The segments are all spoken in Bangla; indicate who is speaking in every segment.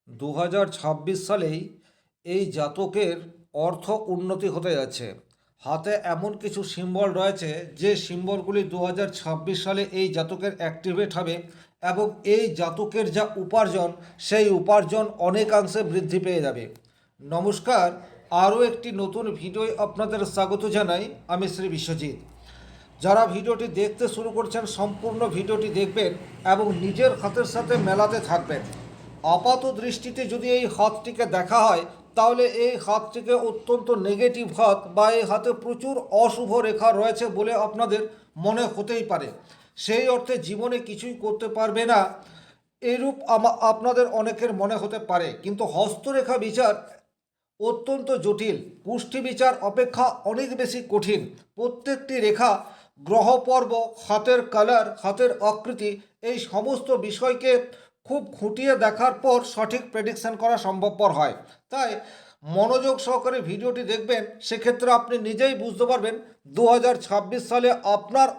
Speaker 1: 2026 সালেই এই জাতকের অর্থ উন্নতি হতে যাচ্ছে। হাতে এমন কিছু সিম্বল রয়েছে যে সিম্বলগুলি 2026 সালে এই জাতকের অ্যাক্টিভেট হবে এবং এই জাতকের যা উপার্জন সেই উপার্জন অনেকাংশে বৃদ্ধি পেয়ে যাবে। নমস্কার, আরও একটি নতুন ভিডিওয় আপনাদের স্বাগত জানাই। আমি শ্রী বিশ্বজিৎ। যারা ভিডিওটি দেখতে শুরু করছেন সম্পূর্ণ ভিডিওটি দেখবেন এবং নিজের হাতের সাথে মেলাতে থাকবেন। আপাত দৃষ্টিতে যদি এই হাতটিকে দেখা হয় তাহলে এই হাতটিকে অত্যন্ত নেগেটিভ হাত বা এই হাতে প্রচুর অশুভ রেখা রয়েছে বলে আপনাদের মনে হতেই পারে। সেই অর্থে জীবনে কিছুই করতে পারবে না এইরূপ আপনাদের অনেকের মনে হতে পারে, কিন্তু হস্তরেখা বিচার অত্যন্ত জটিল, পুষ্টি বিচার অপেক্ষা অনেক বেশি কঠিন। প্রত্যেকটি রেখা, গ্রহ পর্ব, হাতের কালার, হাতের আকৃতি, এই সমস্ত বিষয়কে খুব খুঁটিয়ে দেখার পর সঠিক প্রেডিকশন করা সম্ভবপর হয়। তাই মনোযোগ সহকারে ভিডিওটি দেখবেন, সেক্ষেত্রে আপনি নিজেই বুঝতে পারবেন 2026 সালে আপনার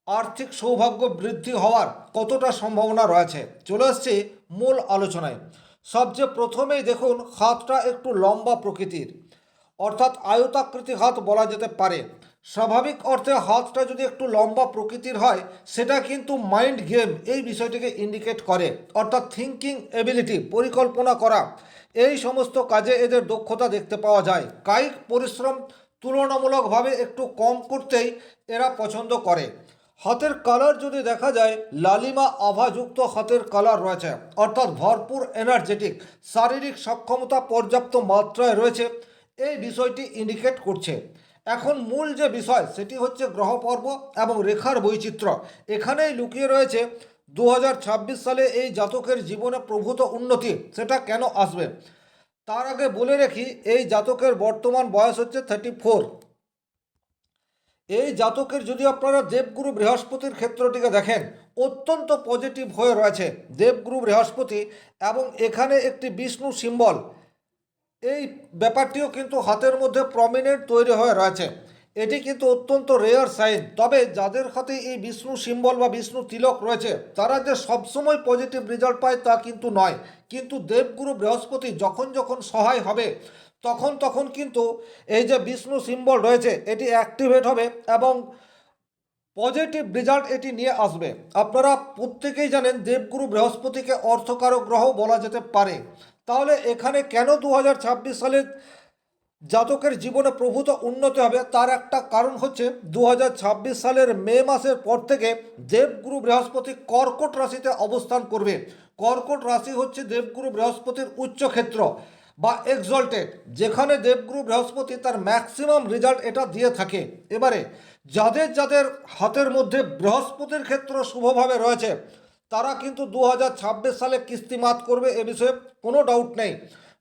Speaker 1: আর্থিক সৌভাগ্য বৃদ্ধি হওয়ার কতটা সম্ভাবনা রয়েছে। চলে আসছে মূল আলোচনায়। সবচেয়ে প্রথমেই দেখুন, হাতটা একটু লম্বা প্রকৃতির, অর্থাৎ আয়তাকৃতি হাত বলা যেতে পারে। স্বাভাবিক অর্থে হাতটা যদি একটু লম্বা প্রকৃতির হয় সেটা কিন্তু মাইন্ড গেম এই বিষয়টিকে ইন্ডিকেট করে, অর্থাৎ থিঙ্কিং এবিলিটি, পরিকল্পনা করা, এই সমস্ত কাজে এদের দক্ষতা দেখতে পাওয়া যায়। কায়িক পরিশ্রম তুলনামূলকভাবে একটু কম করতেই এরা পছন্দ করে। হাতের কালার যদি দেখা যায়, লালিমা আভাযুক্ত হাতের কালার রয়েছে, অর্থাৎ ভরপুর এনার্জেটিক, শারীরিক সক্ষমতা পর্যাপ্ত মাত্রায় রয়েছে, এই বিষয়টি ইন্ডিকেট করছে। এখন মূল যে বিষয় সেটি হচ্ছে গ্রহ পর্ব এবং রেখার বৈচিত্র্য। এখানেই লুকিয়ে রয়েছে 2026 সালে এই জাতকের জীবনে প্রভূত উন্নতি সেটা কেন আসবে। তার আগে বলে রাখি, এই জাতকের বর্তমান বয়স হচ্ছে 34। এই জাতকের যদি আপনারা দেবগুরু বৃহস্পতির ক্ষেত্রটিকে দেখেন, অত্যন্ত পজিটিভ হয়ে রয়েছে দেবগুরু বৃহস্পতি, এবং এখানে একটি বিষ্ণু সিম্বল, এই ব্যাপারটিও কিন্তু হাতের মধ্যে প্রমিনেন্ট তৈরি হয়ে রয়েছে। এটি কিন্তু অত্যন্ত রেয়ার সাইন। তবে যাদের হাতে এই বিষ্ণু সিম্বল বা বিষ্ণু তিলক রয়েছে তারা যে সবসময় পজিটিভ রেজাল্ট পায় তা কিন্তু নয়। কিন্তু দেবগুরু বৃহস্পতি যখন যখন সহায় হবে তখন তখন কিন্তু এই যে বিষ্ণু সিম্বল রয়েছে এটি অ্যাক্টিভেট হবে এবং পজিটিভ রেজাল্ট এটি নিয়ে আসবে। আপনারা প্রত্যেকেই জানেন দেবগুরু বৃহস্পতিকে অর্থকারক গ্রহ বলা যেতে পারে। তাহলে এখানে কেন 2026 সালে জাতকের জীবনে প্রভূত উন্নতি হবে, তার একটা কারণ হচ্ছে 2026 সালের মে মাসের পর থেকে দেবগুরু বৃহস্পতি কর্কট রাশিতে অবস্থান করবে। কর্কট রাশি হচ্ছে দেবগুরু বৃহস্পতির উচ্চক্ষেত্র বা এক্সল্টেড, যেখানে দেবগুরু বৃহস্পতি তার ম্যাক্সিমাম রেজাল্ট এটা দিয়ে থাকে। এবারে যাদের যাদের হাতের মধ্যে বৃহস্পতির ক্ষেত্র শুভভাবে রয়েছে তারা কিন্তু 2026 সালে কিস্তিমাত করবে, এ বিষয়ে কোনো ডাউট নেই।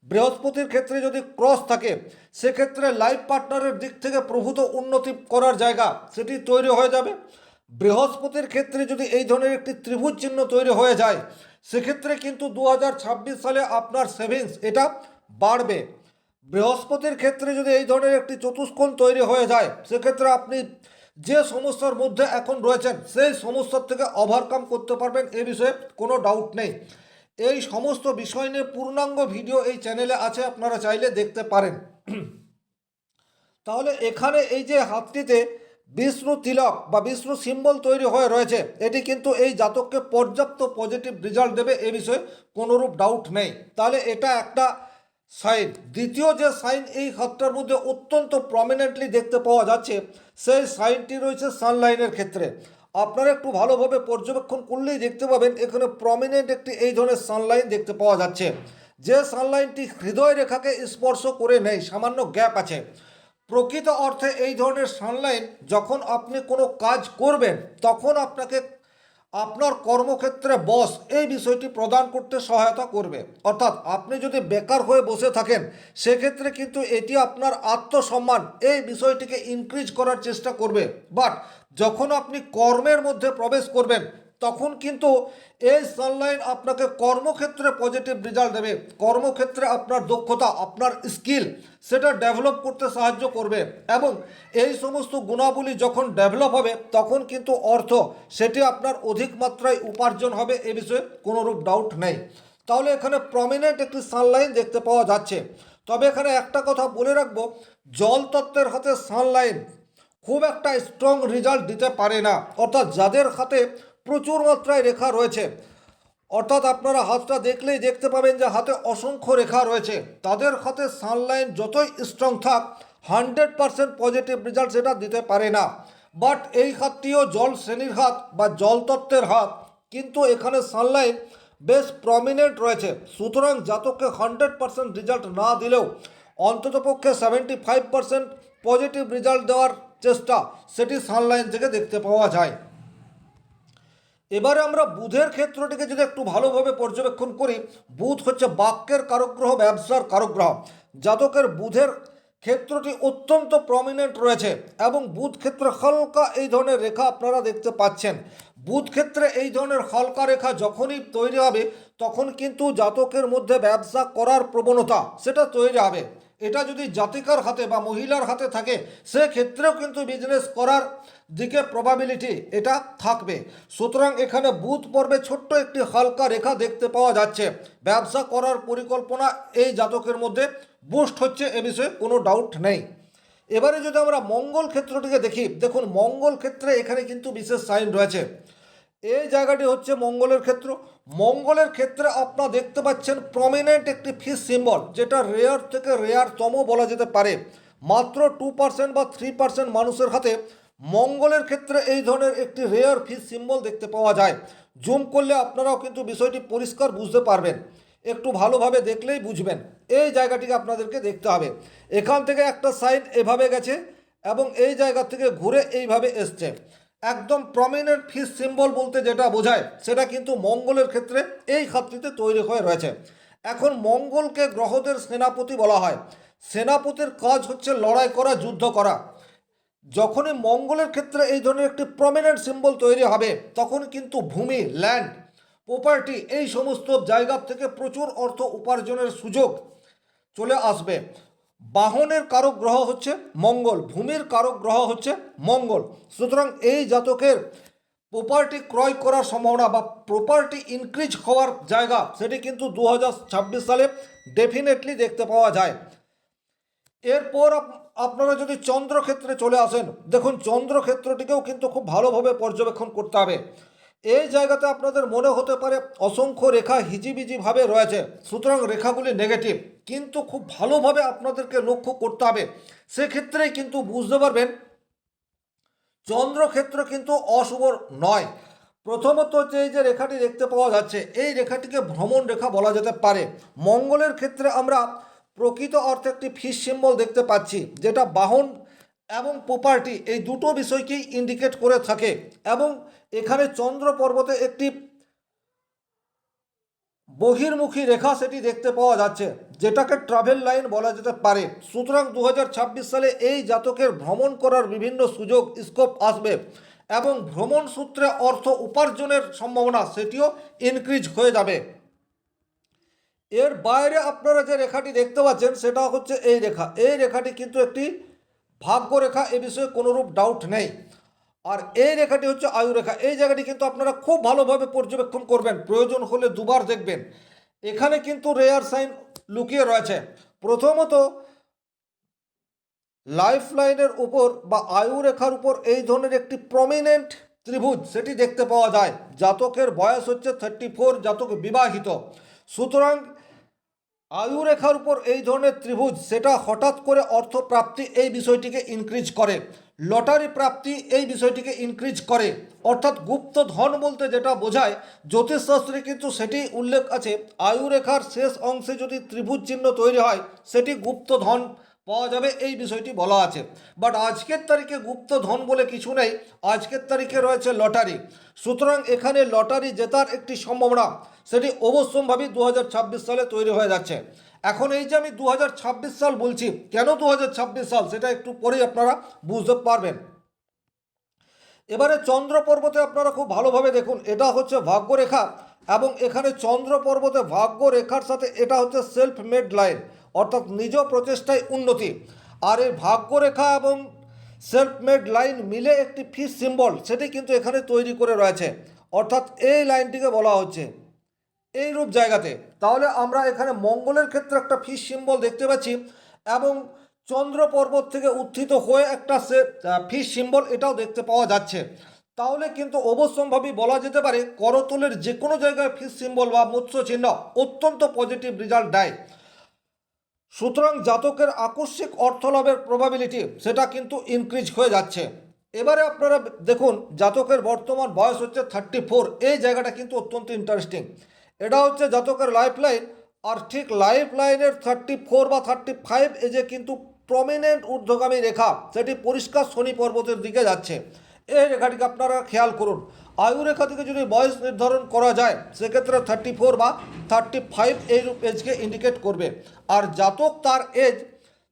Speaker 1: বৃহস্পতির ক্ষেত্রে যদি ক্রস থাকে সেক্ষেত্রে লাইফ পার্টনারের দিক থেকে প্রভূত উন্নতি করার জায়গা সেটি তৈরি হয়ে যাবে। বৃহস্পতির ক্ষেত্রে যদি এই ধরনের একটি ত্রিভুজ চিহ্ন তৈরি হয়ে যায় সেক্ষেত্রে কিন্তু 2026 সালে আপনার সেভিংস এটা বাড়বে। বৃহস্পতির ক্ষেত্রে যদি এই ধরনের একটি চতুষ্কোণ তৈরি হয়ে যায় সেক্ষেত্রে আপনি যে সমস্যার মধ্যে এখন রয়েছেন সেই সমস্যার থেকে ওভারকাম করতে পারবেন, এ বিষয়ে কোনো ডাউট নেই। এই সমস্ত বিষয় নিয়ে পূর্ণাঙ্গ ভিডিও এই চ্যানেলে আছে, আপনারা চাইলে দেখতে পারেন। তাহলে এখানে এই যে হাতটিতে বিষ্ণু তিলক বা বিষ্ণু সিম্বল তৈরি হয়ে রয়েছে এটি কিন্তু এই জাতককে পর্যাপ্ত পজিটিভ রেজাল্ট দেবে, এ বিষয়ে কোনোরূপ ডাউট নেই। তাহলে এটা একটা সাইন। দ্বিতীয় যে সাইন এই হাতটার মধ্যে অত্যন্ত প্রমিনেন্টলি দেখতে পাওয়া যাচ্ছে সেই সাইনটি রয়েছে সানলাইনের ক্ষেত্রে। আপনারা একটু ভালোভাবে পর্যবেক্ষণ করলেই দেখতে পাবেন এখানে প্রমিনেন্ট একটি এই ধরনের সানলাইন দেখতে পাওয়া যাচ্ছে, যে সানলাইনটি হৃদয় রেখাকে স্পর্শ করে নেই, সামান্য গ্যাপ আছে। প্রকৃত অর্থে এই ধরনের সানলাইন যখন আপনি কোনো কাজ করবেন তখন আপনাকে আপনার কর্মক্ষেত্রে বস এই বিষয়টি প্রদান করতে সহায়তা করবে। অর্থাৎ আপনি যদি বেকার হয়ে বসে থাকেন সেক্ষেত্রে কিন্তু এটি আপনার আত্মসম্মান এই বিষয়টিকে ইনক্রিজ করার চেষ্টা করবে। বাট যখন আপনি কর্মের মধ্যে প্রবেশ করবেন তখন কিন্তু এই সানলাইন আপনাকে কর্মক্ষেত্রে পজিটিভ রেজাল্ট দেবে। কর্মক্ষেত্রে আপনার দক্ষতা, আপনার স্কিল সেটা ডেভেলপ করতে সাহায্য করবে এবং এই সমস্ত গুণাবলী যখন ডেভেলপ হবে তখন কিন্তু অর্থ সেটি আপনার অধিক মাত্রায় উপার্জন হবে, এ বিষয়ে কোনোরূপ ডাউট নেই। তাহলে এখানে প্রমিনেন্ট একটি সানলাইন দেখতে পাওয়া যাচ্ছে। তবে এখানে একটা কথা বলে রাখবো, জল তত্ত্বের হাতে সানলাইন খুব একটা স্ট্রং রেজাল্ট দিতে পারে না। অর্থাৎ যাদের হাতে প্রচুর মাত্রায় রেখা রয়েছে, অর্থাৎ আপনারা হাতটা দেখলেই দেখতে পাবেন যে হাতে অসংখ্য রেখা রয়েছে, তাদের হাতে সানলাইন যতই স্ট্রং থাক 100% পজিটিভ রেজাল্ট সেটা দিতে পারে না। বাট এই হাতটিও জল শ্রেণীর হাত বা জল তত্ত্বের হাত, কিন্তু এখানে সানলাইন বেশ প্রমিনেন্ট রয়েছে। সুতরাং জাতককে 100% রেজাল্ট না দিলেও অন্ততপক্ষে 75% পজিটিভ রেজাল্ট দেওয়ার চেষ্টা সেটি সানলাইন থেকে দেখতে পাওয়া যায়। এবারে আমরা বুধের ক্ষেত্রটিকে যদি একটু ভালোভাবে পর্যবেক্ষণ করি, বুধ হচ্ছে বাক্যের কারকগ্রহ, ব্যবসার কারকগ্রহ। জাতকের বুধের ক্ষেত্রটি অত্যন্ত প্রমিনেন্ট রয়েছে এবং বুধ ক্ষেত্রে হালকা এই ধরনের রেখা আপনারা দেখতে পাচ্ছেন। বুধ ক্ষেত্রে এই ধরনের হালকা রেখা যখনই তৈরি হবে তখন কিন্তু জাতকের মধ্যে ব্যবসা করার প্রবণতা সেটা তৈরি হবে। এটা যদি জাতিকার হাতে বা মহিলার হাতে থাকে সেক্ষেত্রেও কিন্তু বিজনেস করার দিকে প্রবাবিলিটি এটা থাকবে। সুতরাং এখানে বুধ পর্বে ছোট্ট একটি হালকা রেখা দেখতে পাওয়া যাচ্ছে। ব্যবসা করার পরিকল্পনা এই জাতকের মধ্যে বুস্ট হচ্ছে, এ বিষয়ে কোনো ডাউট নেই। এবারে যদি আমরা মঙ্গল ক্ষেত্রটিকে দেখি, দেখুন মঙ্গল ক্ষেত্রে এখানে কিন্তু বিশেষ সাইন রয়েছে। এই জায়গাটি হচ্ছে মঙ্গলের ক্ষেত্র। মঙ্গলের ক্ষেত্রে আপনারা দেখতে পাচ্ছেন প্রমিনেন্ট একটি ফিশ সিম্বল, যেটা রেয়ার থেকে রেয়ারতম বলা যেতে পারে। মাত্র 2% বা 3% মানুষের হাতে মঙ্গলের ক্ষেত্রে এই ধরনের একটি রেয়ার ফিশ সিম্বল দেখতে পাওয়া যায়। জুম করলে আপনারাও কিন্তু বিষয়টি পরিষ্কার বুঝতে পারবেন, একটু ভালোভাবে দেখলেই বুঝবেন। এই জায়গাটিকে আপনাদেরকে দেখতে হবে। এখান থেকে একটা সাইন এভাবে গেছে এবং এই জায়গা থেকে ঘুরে এইভাবে এসছে। একদম প্রমিনেন্ট ফিশ সিম্বল বলতে যেটা বোঝায় সেটা কিন্তু মঙ্গলের ক্ষেত্রে এই খাতটিতে তৈরি হয়ে রয়েছে। এখন মঙ্গলকে গ্রহদের সেনাপতি বলা হয়। সেনাপতির কাজ হচ্ছে লড়াই করা, যুদ্ধ করা। যখনই মঙ্গলের ক্ষেত্রে এই ধরনের একটি প্রমিনেন্ট সিম্বল তৈরি হবে তখন কিন্তু ভূমি, ল্যান্ড, প্রপার্টি এই সমস্ত জায়গা থেকে প্রচুর অর্থ উপার্জনের সুযোগ চলে আসবে। বাহনের কারক গ্রহ হচ্ছে মঙ্গল, ভূমির কারক গ্রহ হচ্ছে মঙ্গল। সুতরাং এই জাতকের প্রপার্টি ক্রয় করার সম্ভাবনা বা প্রপার্টি ইনক্রিজ হওয়ার জায়গা সেটি কিন্তু 2026 সালে ডেফিনেটলি দেখতে পাওয়া যায়। এরপর আপনারা যদি চন্দ্রক্ষেত্রে চলে আসেন, দেখুন চন্দ্রক্ষেত্রটিকেও কিন্তু খুব ভালোভাবে পর্যবেক্ষণ করতে হবে। এই জায়গাতে আপনাদের মনে হতে পারে অসংখ্য রেখা হিজিবিজিভাবে রয়েছে, সুতরাং রেখাগুলি নেগেটিভ, কিন্তু খুব ভালোভাবে আপনাদেরকে লক্ষ্য করতে হবে। সেক্ষেত্রেই কিন্তু বুঝতে পারবেন চন্দ্রক্ষেত্র কিন্তু অশুভ নয়। প্রথমত হচ্ছে এই যে রেখাটি দেখতে পাওয়া যাচ্ছে, এই রেখাটিকে ভ্রমণ রেখা বলা যেতে পারে। মঙ্গলের ক্ষেত্রে আমরা প্রকৃত অর্থে একটি ফিশ সিম্বল দেখতে পাচ্ছি, যেটা বাহন এবং প্রপার্টি এই দুটো বিষয়কেই ইন্ডিকেট করে থাকে। এবং এখানে চন্দ্র পর্বতে একটি বহির্মুখী রেখা সেটি দেখতে পাওয়া যাচ্ছে, যেটাকে ট্রাভেল লাইন বলা যেতে পারে। সুতরাং 2026 সালে এই জাতকের ভ্রমণ করার বিভিন্ন সুযোগ স্কোপ আসবে এবং ভ্রমণ সূত্রে অর্থ উপার্জনের সম্ভাবনা সেটিও ইনক্রিজ হয়ে যাবে। এর বাইরে আপনারা যে রেখাটি দেখতে পাচ্ছেন সেটা হচ্ছে এই রেখা। এই রেখাটি কিন্তু একটি ভাগ্য রেখা, এ বিষয়ে কোনোরূপ ডাউট নেই। আর এই রেখাটি হচ্ছে আয়ু রেখা। এই জায়গাটি কিন্তু আপনারা খুব ভালোভাবে পর্যবেক্ষণ করবেন, প্রয়োজন হলে দুবার দেখবেন। এখানে কিন্তু রেয়ার সাইন লুকিয়ে রয়েছে। প্রথমত লাইফ লাইনের উপর বা আয়ু রেখার উপর এই ধরনের একটি প্রমিনেন্ট ত্রিভুজ সেটি দেখতে পাওয়া যায়। জাতকের বয়স হচ্ছে 34, জাতক বিবাহিত। সুতরাং আয়ু রেখার উপর এই ধরনের ত্রিভুজ সেটা হঠাৎ করে অর্থপ্রাপ্তি এই বিষয়টিকে ইনক্রিজ করে, লটারি প্রাপ্তি এই বিষয়টিকে ইনক্রিজ করে। অর্থাৎ গুপ্ত ধন বলতে যেটা বোঝায়, জ্যোতিষশাস্ত্রে কিন্তু সেটি উল্লেখ আছে, আয়ু রেখার শেষ অংশে যদি ত্রিভুজ চিহ্ন তৈরি হয় সেটি গুপ্ত ধন পাওয়া যাবে, এই বিষয়টি বলা আছে। বাট আজকের তারিখে গুপ্ত ধন বলে কিছু নেই, আজকের তারিখে রয়েছে লটারি। সুতরাং এখানে লটারি জেতার একটি সম্ভাবনা সেটি অবশ্যম্ভাবী 2026 সালে তৈরি হয়ে যাচ্ছে। এখন এই যে আমি 2026 সাল বলছি, কেন 2026 সাল সেটা একটু পরেই আপনারা বুঝতে পারবেন। এবারে চন্দ্র পর্বতে আপনারা খুব ভালোভাবে দেখুন, এটা হচ্ছে ভাগ্য রেখা এবং এখানে চন্দ্র পর্বতে ভাগ্য রেখার সাথে এটা হচ্ছে সেলফ মেড লাইন, অর্থাৎ নিজ প্রচেষ্টায় উন্নতি। আর এই ভাগ্য রেখা এবং সেলফ মেড লাইন মিলে একটি ফিশ সিম্বল সেটি কিন্তু এখানে তৈরি করে রয়েছে। অর্থাৎ এই লাইনটিকে বলা হচ্ছে এই রূপ জায়গাতে, তাহলে আমরা এখানে মঙ্গলের ক্ষেত্রে একটা ফিশ সিম্বল দেখতে পাচ্ছি এবং চন্দ্র পর্বত থেকে উত্থিত হয়ে একটা সে ফিশ সিম্বল এটাও দেখতে পাওয়া যাচ্ছে। তাহলে কিন্তু অবশ্যম্ভাবী বলা যেতে পারে করতলের যে কোনো জায়গায় ফিশ সিম্বল বা মৎস্য চিহ্ন অত্যন্ত পজিটিভ রেজাল্ট দেয়। সুতরাং জাতকের আকস্মিক অর্থলাভের প্রবাবিলিটি সেটা কিন্তু ইনক্রিজ হয়ে যাচ্ছে। এবারে আপনারা দেখুন জাতকের বর্তমান বয়স হচ্ছে 34। এই জায়গাটা কিন্তু অত্যন্ত ইন্টারেস্টিং। এটা হচ্ছে জাতকের লাইফ লাইন, আর ঠিক লাইফ লাইনের 34 বা 35 এজে কিন্তু প্রমিনেন্ট ঊর্ধ্বগামী রেখা সেটি পরিষ্কার শনি পর্বতের দিকে যাচ্ছে। এই রেখাটিকে আপনারা খেয়াল করুন। আয়ু রেখা থেকে যদি বয়স নির্ধারণ করা যায় সেক্ষেত্রে 34 বা 35 এই রূপ এজকে ইন্ডিকেট করবে। আর জাতক তার এজ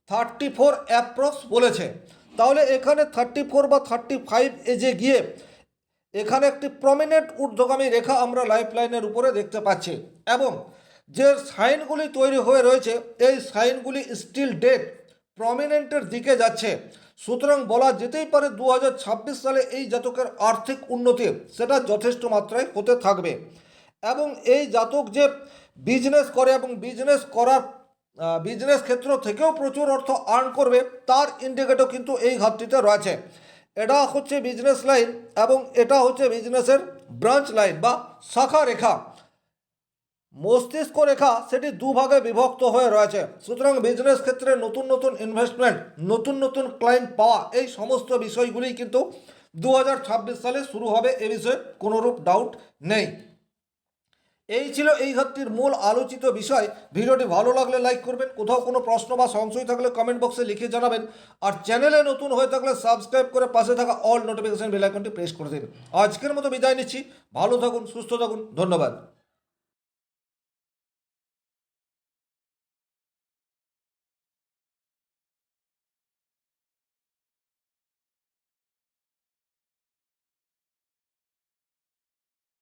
Speaker 1: 34 অ্যাপ্রক্স বলেছে, তাহলে এখানে 34 বা 35 এজে গিয়ে এখানে একটি প্রমিনেন্ট ঊর্ধ্বগামী রেখা আমরা লাইফ লাইনের উপরে দেখতে পাচ্ছি এবং যে সাইনগুলি তৈরি হয়ে রয়েছে এই সাইনগুলি স্টিল ডেট প্রমিনেন্টের দিকে যাচ্ছে। সুতরাং বলা যেতেই পারে 2026 সালে এই জাতকের আর্থিক উন্নতি সেটা যথেষ্ট মাত্রায় হতে থাকবে। এবং এই জাতক যে বিজনেস করে এবং বিজনেস ক্ষেত্র থেকেও প্রচুর অর্থ আর্ন করবে তার ইন্ডিকেটও কিন্তু এই ঘাটতিতে রয়েছে। এটা হচ্ছে বিজনেস লাইন এবং এটা হচ্ছে বিজনেসের ব্রাঞ্চ লাইন বা শাখা রেখা। মস্তিষ্ক রেখা সেটি দুভাগে বিভক্ত হয়ে রয়েছে। সুতরাং বিজনেস ক্ষেত্রে নতুন নতুন ইনভেস্টমেন্ট, নতুন নতুন ক্লায়েন্ট পাওয়া, এই সমস্ত বিষয়গুলি কিন্তু 2026 সালে শুরু হবে, এ বিষয়ে কোনোরূপ ডাউট নেই। এই ছিল এই ঘাটতির মূল আলোচিত বিষয়। ভিডিওটি ভালো লাগলে লাইক করবেন, কোথাও কোনো প্রশ্ন বা সংশয় থাকলে কমেন্ট বক্সে লিখে জানাবেন, আর চ্যানেলে নতুন হয়ে থাকলে সাবস্ক্রাইব করে পাশে থাকা অল নোটিফিকেশন বেল আইকনটি প্রেস করে দেবেন। আজকের মতো বিদায় নিচ্ছি, ভালো থাকুন, সুস্থ থাকুন, ধন্যবাদ।